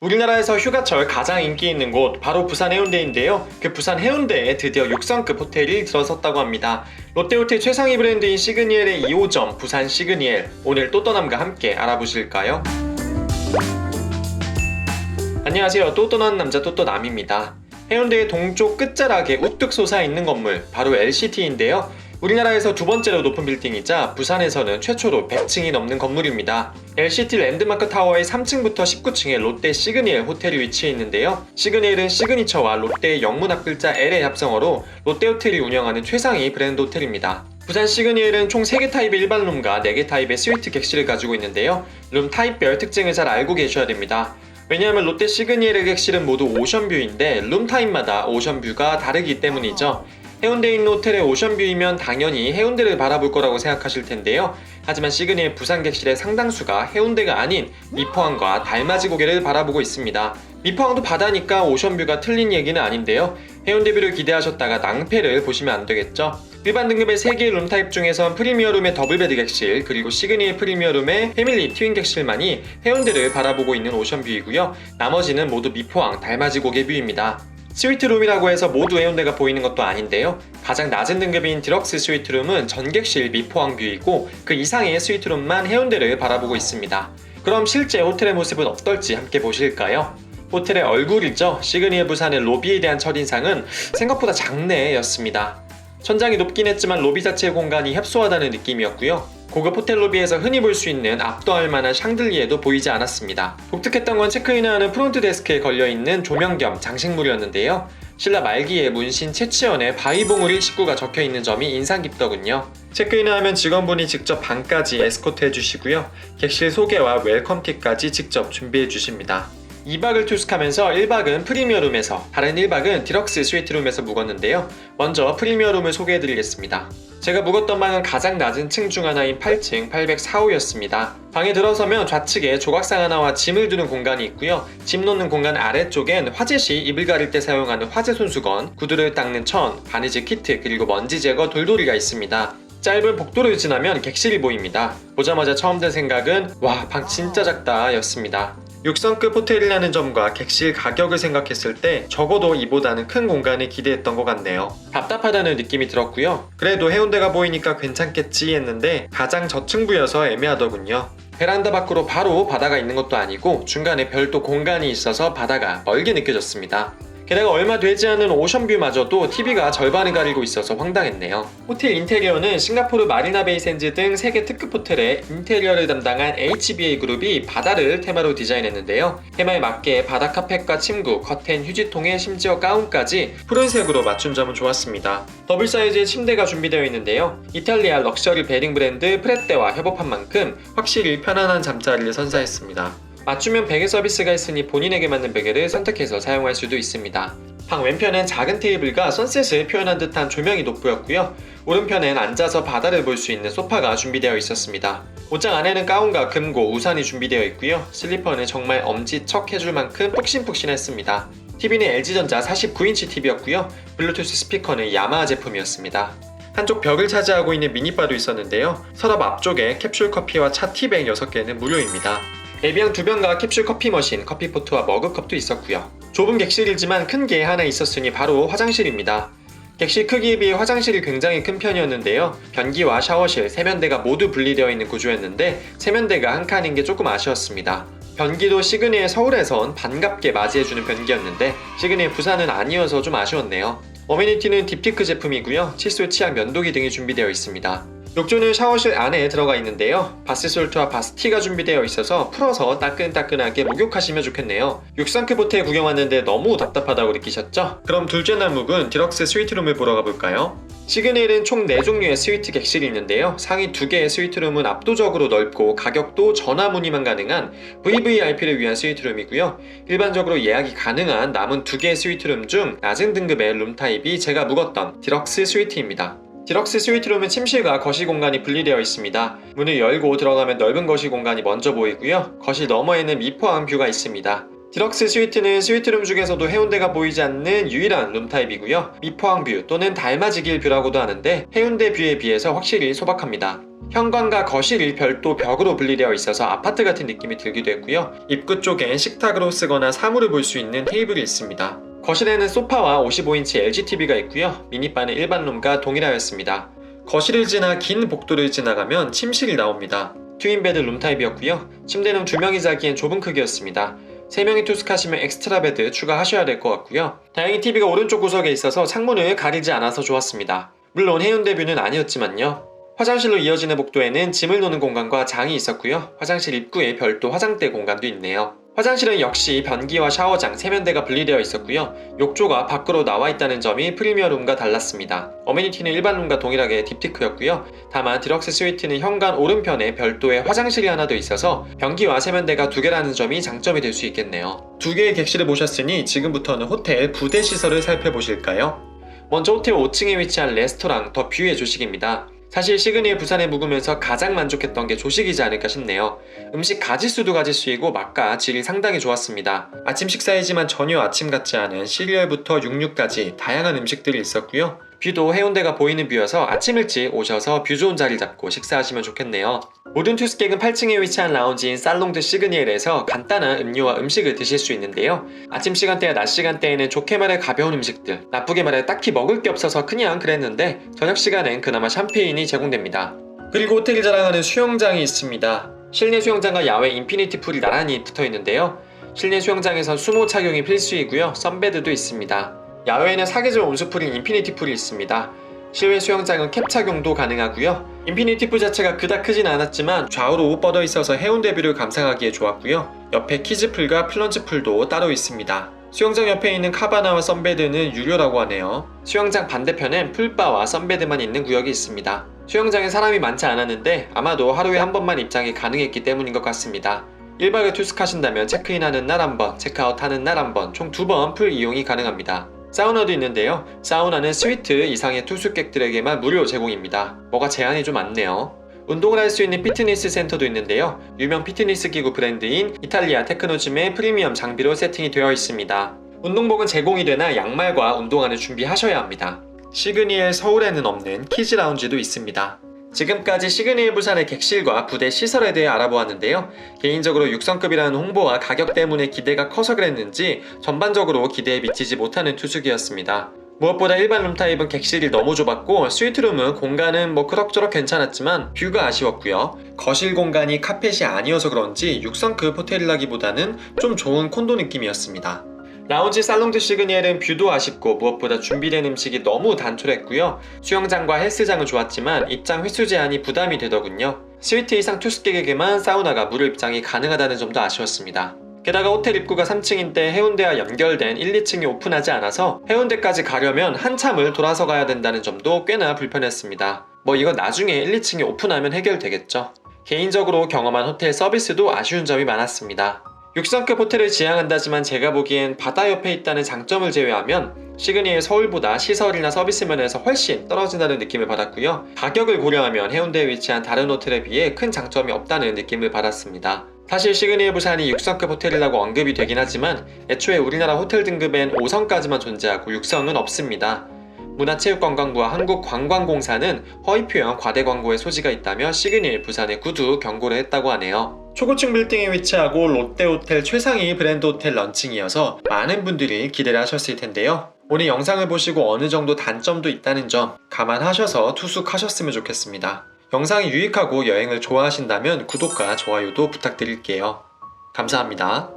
우리나라에서 휴가철 가장 인기 있는 곳 바로 부산 해운대인데요. 그 부산 해운대에 드디어 6성급 호텔이 들어섰다고 합니다. 롯데호텔 최상위 브랜드인 시그니엘의 2호점 부산 시그니엘, 오늘 또떠남과 함께 알아보실까요? 안녕하세요. 또떠난 남자 또떠남입니다. 해운대의 동쪽 끝자락에 우뚝 솟아있는 건물 바로 LCT인데요. 우리나라에서 두 번째로 높은 빌딩이자 부산에서는 최초로 100층이 넘는 건물입니다. LCT 랜드마크 타워의 3층부터 19층에 롯데 시그니엘 호텔이 위치해 있는데요. 시그니엘은 시그니처와 롯데의 영문 앞글자 L의 합성어로 롯데호텔이 운영하는 최상위 브랜드 호텔입니다. 부산 시그니엘은 총 3개 타입의 일반 룸과 4개 타입의 스위트 객실을 가지고 있는데요. 룸 타입별 특징을 잘 알고 계셔야 됩니다. 왜냐하면 롯데 시그니엘의 객실은 모두 오션뷰인데 룸 타입마다 오션뷰가 다르기 때문이죠. 해운대에 있는 호텔의 오션뷰이면 당연히 해운대를 바라볼 거라고 생각하실 텐데요. 하지만 시그니엘 부산 객실의 상당수가 해운대가 아닌 미포항과 달맞이 고개를 바라보고 있습니다. 미포항도 바다니까 오션뷰가 틀린 얘기는 아닌데요. 해운대뷰를 기대하셨다가 낭패를 보시면 안 되겠죠. 일반 등급의 3개의 룸타입 중에선 프리미어룸의 더블베드 객실, 그리고 시그니엘 프리미어룸의 패밀리 트윈 객실만이 해운대를 바라보고 있는 오션뷰이고요. 나머지는 모두 미포항 달맞이 고개 뷰입니다. 스위트룸이라고 해서 모두 해운대가 보이는 것도 아닌데요. 가장 낮은 등급인 디럭스 스위트룸은 전객실 미포항 뷰이고 그 이상의 스위트룸만 해운대를 바라보고 있습니다. 그럼 실제 호텔의 모습은 어떨지 함께 보실까요? 호텔의 얼굴이죠. 시그니엘 부산의 로비에 대한 첫인상은 생각보다 작네였습니다. 천장이 높긴 했지만 로비 자체의 공간이 협소하다는 느낌이었고요. 고급 호텔 로비에서 흔히 볼 수 있는 압도할 만한 샹들리에도 보이지 않았습니다. 독특했던 건 체크인을 하는 프론트 데스크에 걸려있는 조명 겸 장식물이었는데요. 신라 말기에 문신 채치연의 바위봉우리 식구가 적혀있는 점이 인상 깊더군요. 체크인을 하면 직원분이 직접 방까지 에스코트 해주시고요. 객실 소개와 웰컴티까지 직접 준비해 주십니다. 2박을 투숙하면서 1박은 프리미어룸에서, 다른 1박은 디럭스 스위트룸에서 묵었는데요. 먼저 프리미어룸을 소개해드리겠습니다. 제가 묵었던 방은 가장 낮은 층 중 하나인 8층 804호였습니다. 방에 들어서면 좌측에 조각상 하나와 짐을 두는 공간이 있고요. 짐 놓는 공간 아래쪽엔 화재 시 이불 가릴 때 사용하는 화재 손수건, 구두를 닦는 천, 바느질 키트, 그리고 먼지 제거 돌돌이가 있습니다. 짧은 복도를 지나면 객실이 보입니다. 보자마자 처음 든 생각은 와, 방 진짜 작다 였습니다. 6성급 호텔이라는 점과 객실 가격을 생각했을 때 적어도 이보다는 큰 공간을 기대했던 것 같네요. 답답하다는 느낌이 들었고요. 그래도 해운대가 보이니까 괜찮겠지 했는데 가장 저층부여서 애매하더군요. 베란다 밖으로 바로 바다가 있는 것도 아니고 중간에 별도 공간이 있어서 바다가 멀게 느껴졌습니다. 게다가 얼마 되지 않은 오션뷰마저도 TV가 절반을 가리고 있어서 황당했네요. 호텔 인테리어는 싱가포르 마리나베이 샌즈 등 3개 특급 호텔의 인테리어를 담당한 HBA 그룹이 바다를 테마로 디자인했는데요. 테마에 맞게 바다 카펫과 침구, 커튼, 휴지통에 심지어 가운까지 푸른색으로 맞춘 점은 좋았습니다. 더블 사이즈의 침대가 준비되어 있는데요. 이탈리아 럭셔리 베딩 브랜드 프레떼와 협업한 만큼 확실히 편안한 잠자리를 선사했습니다. 맞춤형 베개 서비스가 있으니 본인에게 맞는 베개를 선택해서 사용할 수도 있습니다. 방 왼편엔 작은 테이블과 선셋을 표현한 듯한 조명이 돋보였고요. 오른편엔 앉아서 바다를 볼 수 있는 소파가 준비되어 있었습니다. 옷장 안에는 가운과 금고, 우산이 준비되어 있고요. 슬리퍼는 정말 엄지척 해줄 만큼 푹신푹신했습니다. TV는 LG전자 49인치 TV였고요. 블루투스 스피커는 야마하 제품이었습니다. 한쪽 벽을 차지하고 있는 미니바도 있었는데요. 서랍 앞쪽에 캡슐 커피와 차 티백 6개는 무료입니다. 에비앙 2병과 캡슐 커피 머신, 커피포트와 머그컵도 있었고요. 좁은 객실이지만 큰 게 하나 있었으니 바로 화장실입니다. 객실 크기에 비해 화장실이 굉장히 큰 편이었는데요. 변기와 샤워실, 세면대가 모두 분리되어 있는 구조였는데 세면대가 한 칸인 게 조금 아쉬웠습니다. 변기도 시그니엘 서울에선 반갑게 맞이해주는 변기였는데 시그니엘 부산은 아니어서 좀 아쉬웠네요. 어메니티는 딥티크 제품이고요. 칫솔, 치약, 면도기 등이 준비되어 있습니다. 욕조는 샤워실 안에 들어가 있는데요. 바스솔트와 바스티가 준비되어 있어서 풀어서 따끈따끈하게 목욕하시면 좋겠네요. 6성급 호텔 구경 왔는데 너무 답답하다고 느끼셨죠? 그럼 둘째 날 묵은 디럭스 스위트룸을 보러 가볼까요? 시그니엘은 총 4종류의 스위트 객실이 있는데요. 상위 2개의 스위트룸은 압도적으로 넓고 가격도 전화 문의만 가능한 VVIP를 위한 스위트룸이고요. 일반적으로 예약이 가능한 남은 2개의 스위트룸 중 낮은 등급의 룸 타입이 제가 묵었던 디럭스 스위트입니다. 디럭스 스위트룸은 침실과 거실 공간이 분리되어 있습니다. 문을 열고 들어가면 넓은 거실 공간이 먼저 보이고요. 거실 너머에는 미포항 뷰가 있습니다. 디럭스 스위트는 스위트룸 중에서도 해운대가 보이지 않는 유일한 룸타입이고요. 미포항뷰 또는 달맞이길 뷰라고도 하는데 해운대 뷰에 비해서 확실히 소박합니다. 현관과 거실이 별도 벽으로 분리되어 있어서 아파트 같은 느낌이 들기도 했고요. 입구 쪽엔 식탁으로 쓰거나 사물을 볼 수 있는 테이블이 있습니다. 거실에는 소파와 55인치 LGTV가 있고요. 미니바는 일반 룸과 동일하였습니다. 거실을 지나 긴 복도를 지나가면 침실이 나옵니다. 트윈베드 룸타입이었고요. 침대는 2명이 자기엔 좁은 크기였습니다. 3명이 투숙하시면 엑스트라 베드 추가하셔야 될 것 같고요. 다행히 TV가 오른쪽 구석에 있어서 창문을 가리지 않아서 좋았습니다. 물론 해운대 뷰는 아니었지만요. 화장실로 이어지는 복도에는 짐을 놓는 공간과 장이 있었고요. 화장실 입구에 별도 화장대 공간도 있네요. 화장실은 역시 변기와 샤워장, 세면대가 분리되어 있었고요. 욕조가 밖으로 나와 있다는 점이 프리미어룸과 달랐습니다. 어메니티는 일반 룸과 동일하게 딥티크였고요. 다만 디럭스 스위트는 현관 오른편에 별도의 화장실이 하나 더 있어서 변기와 세면대가 2개라는 점이 장점이 될 수 있겠네요. 2개의 객실을 보셨으니 지금부터는 호텔 부대 시설을 살펴보실까요? 먼저 호텔 5층에 위치한 레스토랑 더 뷰의 조식입니다. 사실 시그니엘 부산에 묵으면서 가장 만족했던 게 조식이지 않을까 싶네요. 음식 가짓수도 가짓수이고 맛과 질이 상당히 좋았습니다. 아침 식사이지만 전혀 아침 같지 않은 시리얼부터 육류까지 다양한 음식들이 있었고요. 뷰도 해운대가 보이는 뷰여서 아침 일찍 오셔서 뷰 좋은 자리 잡고 식사하시면 좋겠네요. 모든 투숙객은 8층에 위치한 라운지인 살롱드 시그니엘에서 간단한 음료와 음식을 드실 수 있는데요. 아침 시간대와 낮 시간대에는 좋게 말해 가벼운 음식들, 나쁘게 말해 딱히 먹을 게 없어서 그냥 그랬는데 저녁 시간엔 그나마 샴페인이 제공됩니다. 그리고 호텔이 자랑하는 수영장이 있습니다. 실내 수영장과 야외 인피니티 풀이 나란히 붙어 있는데요. 실내 수영장에선 수모 착용이 필수이고요. 선베드도 있습니다. 야외에는 사계절 온수풀인 인피니티 풀이 있습니다. 실외 수영장은 캡 착용도 가능하고요. 인피니티 풀 자체가 그닥 크진 않았지만 좌우로 뻗어 있어서 해운대 뷰를 감상하기에 좋았고요. 옆에 키즈풀과 플런지풀도 따로 있습니다. 수영장 옆에 있는 카바나와 선베드는 유료라고 하네요. 수영장 반대편엔 풀바와 선베드만 있는 구역이 있습니다. 수영장에 사람이 많지 않았는데 아마도 하루에 한 번만 입장이 가능했기 때문인 것 같습니다. 1박을 투숙하신다면 체크인하는 날 한 번, 체크아웃하는 날 한 번, 총 2번 풀 이용이 가능합니다. 사우나도 있는데요. 사우나는 스위트 이상의 투숙객들에게만 무료 제공입니다. 뭐가 제한이 좀 많네요. 운동을 할 수 있는 피트니스 센터도 있는데요. 유명 피트니스 기구 브랜드인 이탈리아 테크노짐의 프리미엄 장비로 세팅이 되어 있습니다. 운동복은 제공이 되나 양말과 운동화를 준비하셔야 합니다. 시그니엘 서울에는 없는 키즈 라운지도 있습니다. 지금까지 시그니엘 부산의 객실과 부대 시설에 대해 알아보았는데요. 개인적으로 6성급이라는 홍보와 가격 때문에 기대가 커서 그랬는지 전반적으로 기대에 미치지 못하는 투숙이었습니다. 무엇보다 일반 룸타입은 객실이 너무 좁았고 스위트룸은 공간은 그럭저럭 괜찮았지만 뷰가 아쉬웠고요. 거실 공간이 카펫이 아니어서 그런지 6성급 호텔이라기보다는 좀 좋은 콘도 느낌이었습니다. 라운지 살롱드 시그니엘은 뷰도 아쉽고 무엇보다 준비된 음식이 너무 단촐했고요. 수영장과 헬스장은 좋았지만 입장 횟수 제한이 부담이 되더군요. 스위트 이상 투숙객에게만 사우나가 무료 입장이 가능하다는 점도 아쉬웠습니다. 게다가 호텔 입구가 3층인데 해운대와 연결된 1, 2층이 오픈하지 않아서 해운대까지 가려면 한참을 돌아서 가야 된다는 점도 꽤나 불편했습니다. 이건 나중에 1, 2층이 오픈하면 해결되겠죠. 개인적으로 경험한 호텔 서비스도 아쉬운 점이 많았습니다. 6성급 호텔을 지향한다지만 제가 보기엔 바다 옆에 있다는 장점을 제외하면 시그니엘 서울보다 시설이나 서비스 면에서 훨씬 떨어진다는 느낌을 받았고요. 가격을 고려하면 해운대에 위치한 다른 호텔에 비해 큰 장점이 없다는 느낌을 받았습니다. 사실 시그니엘 부산이 6성급 호텔이라고 언급이 되긴 하지만 애초에 우리나라 호텔 등급엔 5성까지만 존재하고 6성은 없습니다. 문화체육관광부와 한국관광공사는 허위표현 과대 광고의 소지가 있다며 시그니엘 부산에 구두 경고를 했다고 하네요. 초고층 빌딩에 위치하고 롯데호텔 최상위 브랜드 호텔 런칭이어서 많은 분들이 기대를 하셨을 텐데요. 오늘 영상을 보시고 어느 정도 단점도 있다는 점 감안하셔서 투숙하셨으면 좋겠습니다. 영상이 유익하고 여행을 좋아하신다면 구독과 좋아요도 부탁드릴게요. 감사합니다.